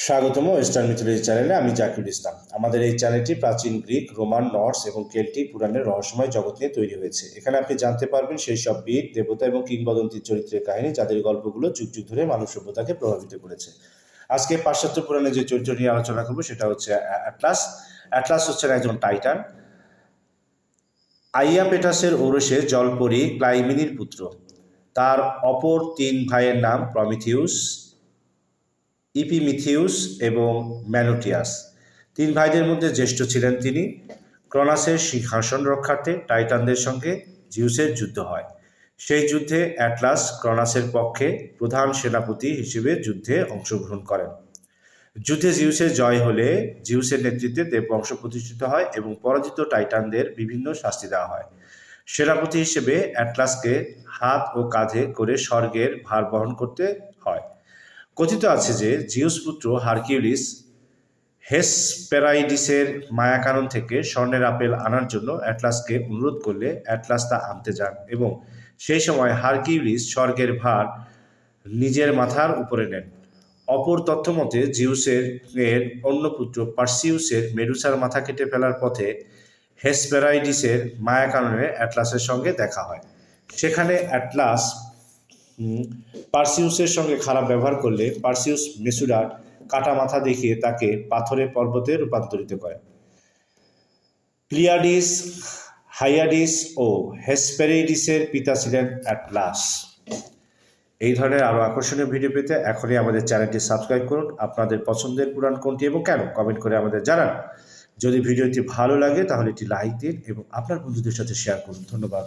স্বাগতম western mythology চ্যানেলে। আমি জাকির ইসলাম। আমাদের এই চ্যানেলটি প্রাচীন গ্রিক, রোমান, নর্স এবং কেল্টিক পুরাণের রহস্যময় জগৎ নিয়ে তৈরি হয়েছে। এখানে আপনি জানতে পারবেন সেই সব বীর, দেবতা এবং কিংবদন্তির চরিত্রের কাহিনী, যাদের গল্পগুলো যুগ যুগ ধরে মানব সভ্যতাকে প্রভাবিত করেছে। আজকে পাশ্চাত্য পুরাণে যে চরিত্র নিয়ে আলোচনা করবো সেটা হচ্ছে অ্যাটলাস। অ্যাটলাস হচ্ছেন একজন টাইটান, আইয়াপেটাসের ঔরসে জলপরী ক্লাইমিনির পুত্র। তার অপর তিন ভাইয়ের নাম প্রমিথিউস, ইপিমিথিউস এবং ম্যানোটিয়াস। তিন ভাইদের মধ্যে জ্যেষ্ঠ ছিলেন তিনি। ক্রনাসের সিংহাসন রক্ষার্থে টাইটানদের সঙ্গে জিউসের যুদ্ধ হয়। সেই যুদ্ধে অ্যাটলাস ক্রনাসের পক্ষে প্রধান সেনাপতি হিসেবে যুদ্ধে অংশগ্রহণ করেন। যুদ্ধে জিউসের জয় হলে জিউসের নেতৃত্বে দেববংশ প্রতিষ্ঠিত হয় এবং পরাজিত টাইটানদের বিভিন্ন শাস্তি দেওয়া হয়। সেনাপতি হিসেবে অ্যাটলাসকে হাত ও কাঁধে করে স্বর্গের ভার বহন করতে হয়। কথিত আছে যে জিউস পুত্র হারকিউলিস হেসপেরাইডিসের মায়াকানন থেকে স্বর্ণের আপেল আনার জন্য অ্যাটলাসকে অনুরোধ করলে অ্যাটলাস তা আনতে যান এবং সেই সময় হারকিউলিস স্বর্গের ভার নিজের মাথার উপরে নেন। অপর তথ্য মতে জিউসের অন্য পুত্র পার্সিউসের মেডুসার মাথা কেটে ফেলার পথে হেসপেরাইডিসের মায়াকাননে অ্যাটলাসের সঙ্গে দেখা হয়। সেখানে অ্যাটলাস পার্সিউসের সঙ্গে খারাপ ব্যবহার করলে পার্সিউস মেসুডার কাটা মাথা দেখিয়ে তাকে পাথরে পর্বতে রূপান্তরিত করে। প্লিয়াডিস, হাইয়াডিস ও হেসপেরাইডিসের পিতা ছিলেন অ্যাটলাস। এই ধরনের আরও আকর্ষণীয় ভিডিও পেতে এখনই আমাদের চ্যানেলটি সাবস্ক্রাইব করুন। আপনাদের পছন্দের পুরাণ কোনটি এবং কেন কমেন্ট করে আমাদের জানান। যদি ভিডিওটি ভালো লাগে তাহলে একটি লাইক দিন এবং আপনার বন্ধুদের সাথে শেয়ার করুন। ধন্যবাদ।